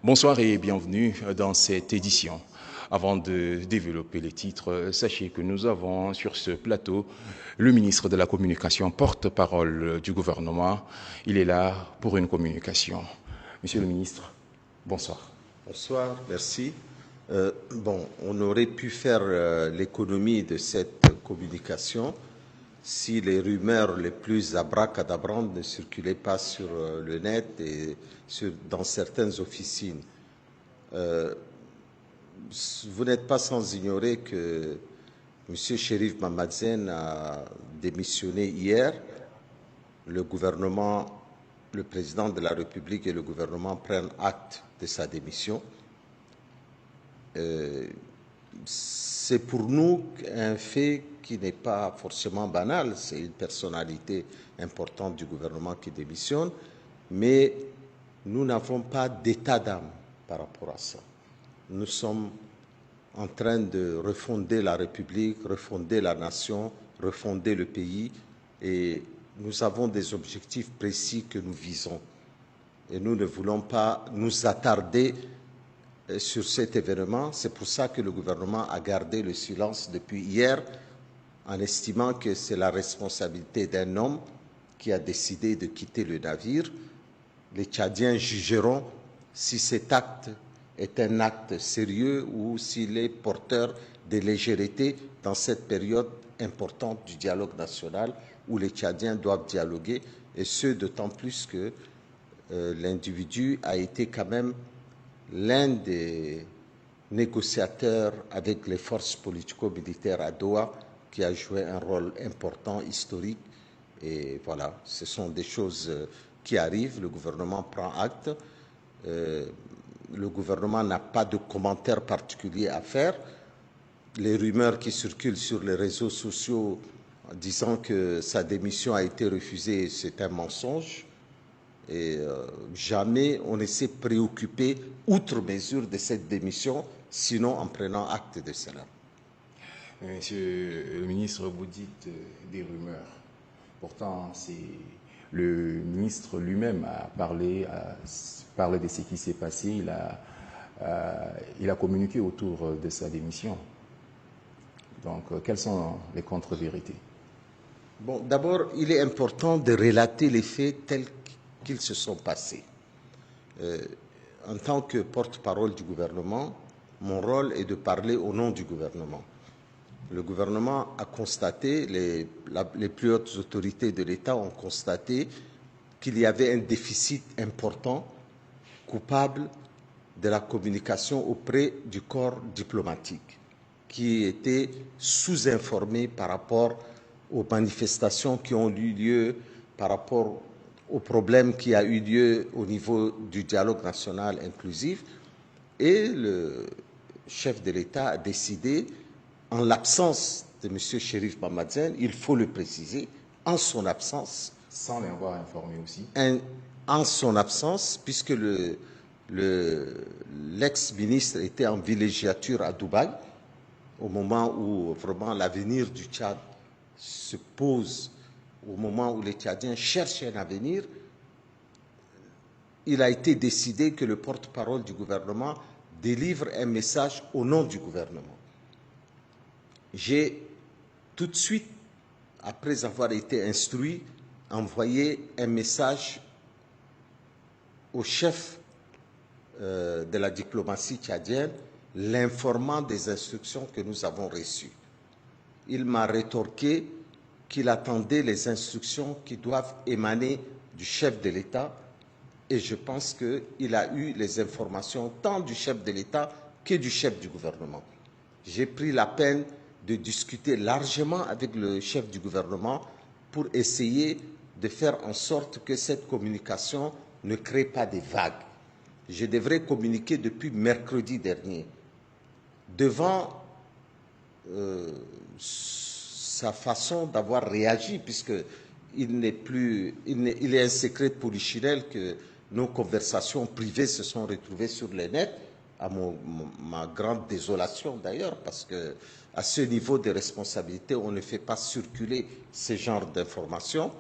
Bonsoir et bienvenue dans cette édition. Avant de développer les titres, sachez que nous avons sur ce plateau le ministre de la Communication, porte-parole du gouvernement. Il est là pour une communication. Monsieur le ministre, bonsoir. Bonsoir, merci. On aurait pu faire l'économie de cette communication si les rumeurs les plus abracadabrantes ne circulaient pas sur le net et dans certaines officines. Vous n'êtes pas sans ignorer que M. Chérif Mamadzen a démissionné hier. Le gouvernement, le président de la République et le gouvernement prennent acte de sa démission. C'est pour nous un fait qui n'est pas forcément banal, c'est une personnalité importante du gouvernement qui démissionne, mais nous n'avons pas d'état d'âme par rapport à ça. Nous sommes en train de refonder la République, refonder la nation, refonder le pays, et nous avons des objectifs précis que nous visons. Et nous ne voulons pas nous attarder sur cet événement. C'est pour ça que le gouvernement a gardé le silence depuis hier, en estimant que c'est la responsabilité d'un homme qui a décidé de quitter le navire. Les Tchadiens jugeront si cet acte est un acte sérieux ou s'il est porteur de légèreté dans cette période importante du dialogue national où les Tchadiens doivent dialoguer, et ce d'autant plus que l'individu a été quand même l'un des négociateurs avec les forces politico-militaires à Doha, qui a joué un rôle important, historique. Et voilà, ce sont des choses qui arrivent. Le gouvernement prend acte. Le gouvernement n'a pas de commentaires particuliers à faire. Les rumeurs qui circulent sur les réseaux sociaux disant que sa démission a été refusée, c'est un mensonge. Et jamais on ne s'est préoccupé, outre mesure, de cette démission, sinon en prenant acte de cela. Monsieur le ministre, vous dites des rumeurs. Pourtant, c'est le ministre lui-même a parlé de ce qui s'est passé. Il a communiqué autour de sa démission. Donc, quelles sont les contre-vérités? Bon, d'abord, il est important de relater les faits tels qu'ils se sont passés. En tant que porte-parole du gouvernement, mon rôle est de parler au nom du gouvernement. Le gouvernement a constaté, les plus hautes autorités de l'État ont constaté qu'il y avait un déficit important, coupable de la communication auprès du corps diplomatique, qui était sous-informé par rapport aux manifestations qui ont eu lieu, par rapport au problème qui a eu lieu au niveau du dialogue national inclusif. Et le chef de l'État a décidé, en l'absence de M. Chérif Mamadzen, il faut le préciser, en son absence. Sans l'avoir informé aussi. En son absence, puisque l'ex-ministre était en villégiature à Dubaï, au moment où vraiment l'avenir du Tchad se pose, au moment où les Tchadiens cherchent un avenir, il a été décidé que le porte-parole du gouvernement délivre un message au nom du gouvernement. J'ai tout de suite, après avoir été instruit, envoyé un message au chef de la diplomatie tchadienne, l'informant des instructions que nous avons reçues. Il m'a rétorqué qu'il attendait les instructions qui doivent émaner du chef de l'État, et je pense qu'il a eu les informations tant du chef de l'État que du chef du gouvernement. J'ai pris la peine de discuter largement avec le chef du gouvernement pour essayer de faire en sorte que cette communication ne crée pas des vagues. Je devrais communiquer depuis mercredi dernier. Devant sa façon d'avoir réagi, puisqu'il est un secret de polichinelle que nos conversations privées se sont retrouvées sur le net, à ma grande désolation d'ailleurs, parce que à ce niveau de responsabilité, on ne fait pas circuler ce genre d'informations.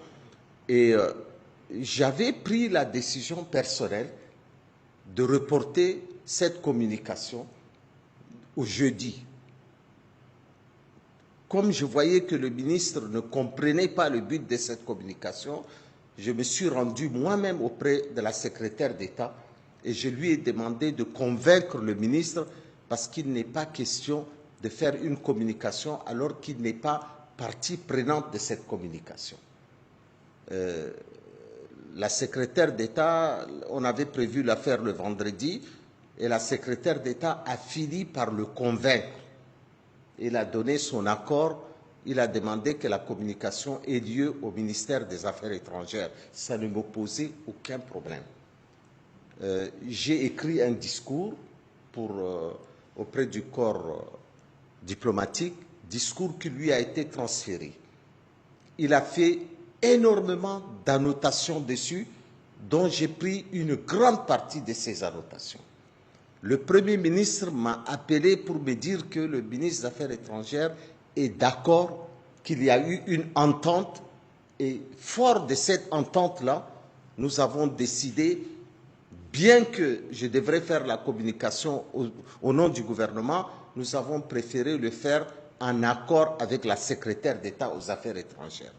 Et j'avais pris la décision personnelle de reporter cette communication au jeudi. Comme je voyais que le ministre ne comprenait pas le but de cette communication, je me suis rendu moi-même auprès de la secrétaire d'État et je lui ai demandé de convaincre le ministre parce qu'il n'est pas question de faire une communication alors qu'il n'est pas partie prenante de cette communication. La secrétaire d'État, on avait prévu la faire le vendredi et la secrétaire d'État a fini par le convaincre. Il a donné son accord, il a demandé que la communication ait lieu au ministère des Affaires étrangères. Ça ne me posait aucun problème. J'ai écrit un discours auprès du corps diplomatique, discours qui lui a été transféré. Il a fait énormément d'annotations dessus, dont j'ai pris une grande partie de ces annotations. Le Premier ministre m'a appelé pour me dire que le ministre des Affaires étrangères est d'accord, qu'il y a eu une entente, et fort de cette entente-là, nous avons décidé, bien que je devrais faire la communication au nom du gouvernement, nous avons préféré le faire en accord avec la secrétaire d'État aux Affaires étrangères.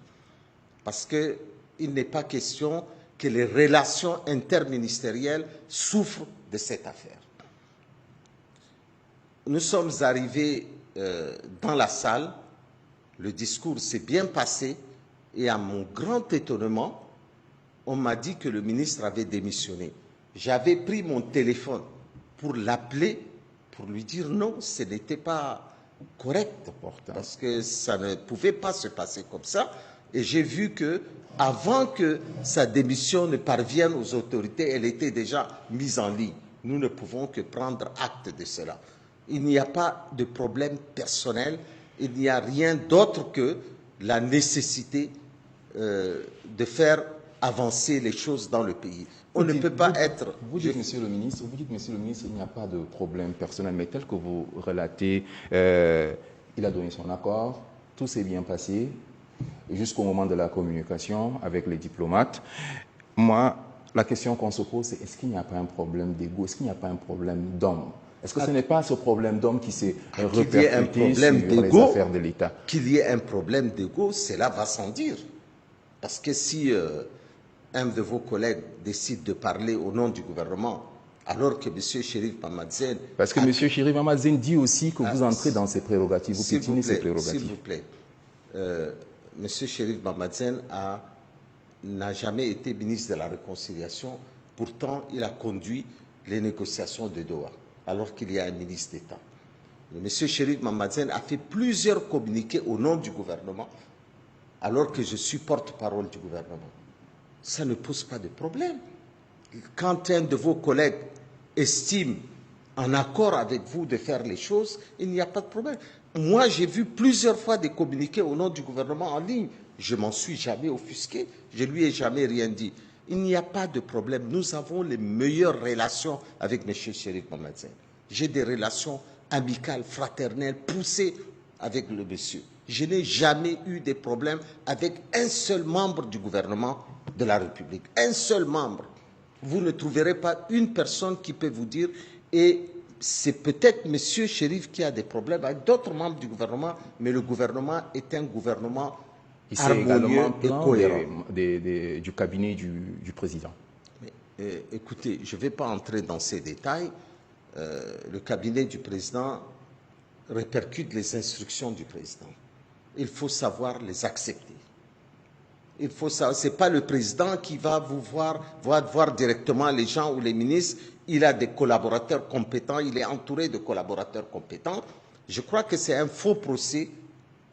Parce qu'il n'est pas question que les relations interministérielles souffrent de cette affaire. Nous sommes arrivés dans la salle, le discours s'est bien passé et à mon grand étonnement, on m'a dit que le ministre avait démissionné. J'avais pris mon téléphone pour l'appeler, pour lui dire non, ce n'était pas correct, parce que ça ne pouvait pas se passer comme ça. Et j'ai vu que, avant que sa démission ne parvienne aux autorités, elle était déjà mise en ligne. Nous ne pouvons que prendre acte de cela. Il n'y a pas de problème personnel, il n'y a rien d'autre que la nécessité de faire avancer les choses dans le pays. On ne peut pas être... Vous dites, monsieur le ministre, il n'y a pas de problème personnel, mais tel que vous relatez, il a donné son accord, tout s'est bien passé, jusqu'au moment de la communication avec les diplomates. Moi, la question qu'on se pose, c'est est-ce qu'il n'y a pas un problème d'ego, est-ce qu'il n'y a pas un problème d'homme? Est-ce que ce n'est pas ce problème d'homme qui s'est répercuté sur les affaires de l'État? Qu'il y ait un problème d'ego, cela va sans dire. Parce que si un de vos collègues décide de parler au nom du gouvernement, alors que M. Chérif Mamadou Sène... Parce que M. Chérif Mamadou Sène dit aussi que vous entrez dans ses prérogatives, vous piétinez ses prérogatives. S'il vous plaît, M. Chérif Mamadou Sène n'a jamais été ministre de la Réconciliation, pourtant il a conduit les négociations de Doha, alors qu'il y a un ministre d'État. M. Chérif Mamadou Sène a fait plusieurs communiqués au nom du gouvernement, alors que je suis porte-parole du gouvernement. Ça ne pose pas de problème. Quand un de vos collègues estime en accord avec vous de faire les choses, il n'y a pas de problème. Moi, j'ai vu plusieurs fois des communiqués au nom du gouvernement en ligne. Je m'en suis jamais offusqué. Je lui ai jamais rien dit. Il n'y a pas de problème. Nous avons les meilleures relations avec M. Chérif Mamadou Sène. J'ai des relations amicales, fraternelles, poussées avec le monsieur. Je n'ai jamais eu de problème avec un seul membre du gouvernement de la République. Un seul membre. Vous ne trouverez pas une personne qui peut vous dire, et c'est peut-être M. Chérif qui a des problèmes avec d'autres membres du gouvernement, mais le gouvernement est un gouvernement harmonieux et cohérent. Du cabinet du président. Mais, écoutez, je ne vais pas entrer dans ces détails. Le cabinet du président répercute les instructions du président. Il faut savoir les accepter. Il faut savoir, c'est pas le président qui va vous voir directement les gens ou les ministres. Il a des collaborateurs compétents, il est entouré de collaborateurs compétents. Je crois que c'est un faux procès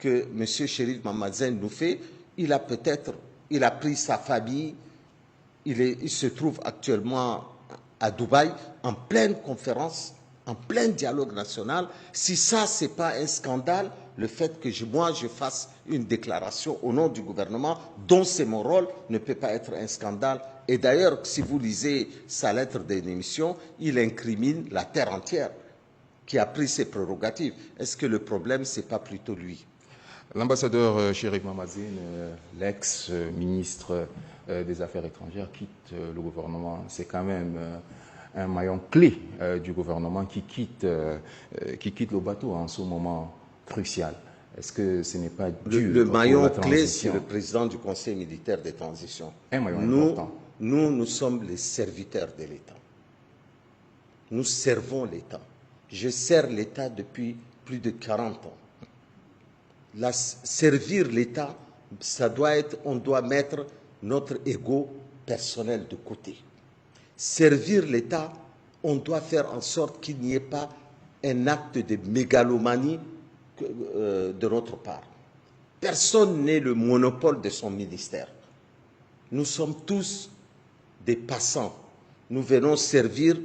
que M. Chérif Mamadou Sène nous fait. Il a pris sa famille, il se trouve actuellement à Dubaï en pleine conférence, en plein dialogue national. Si ça, c'est pas un scandale, le fait que moi je fasse une déclaration au nom du gouvernement, dont c'est mon rôle, ne peut pas être un scandale. Et d'ailleurs, si vous lisez sa lettre de démission, il incrimine la terre entière qui a pris ses prérogatives. Est-ce que le problème, c'est pas plutôt lui? L'ambassadeur Chérif Mamadou Sène, l'ex-ministre des Affaires étrangères, quitte le gouvernement. C'est quand même un maillon clé du gouvernement qui quitte le bateau en ce moment crucial. Est-ce que ce n'est pas dû Le pour la maillon transition? clé, c'est le président du Conseil militaire de transition. Un maillon important. Nous sommes les serviteurs de l'État. Nous servons l'État. Je sers l'État depuis plus de 40 ans. Servir l'État, on doit mettre notre ego personnel de côté. Servir l'État, on doit faire en sorte qu'il n'y ait pas un acte de mégalomanie de notre part. Personne n'est le monopole de son ministère. Nous sommes tous des passants. Nous venons servir,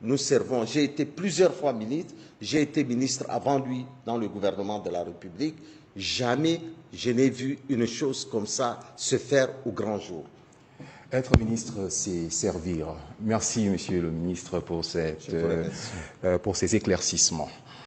nous servons. J'ai été plusieurs fois ministre, j'ai été ministre avant lui dans le gouvernement de la République. Jamais je n'ai vu une chose comme ça se faire au grand jour. Être ministre, c'est servir. Merci, Monsieur le ministre, pour ces éclaircissements.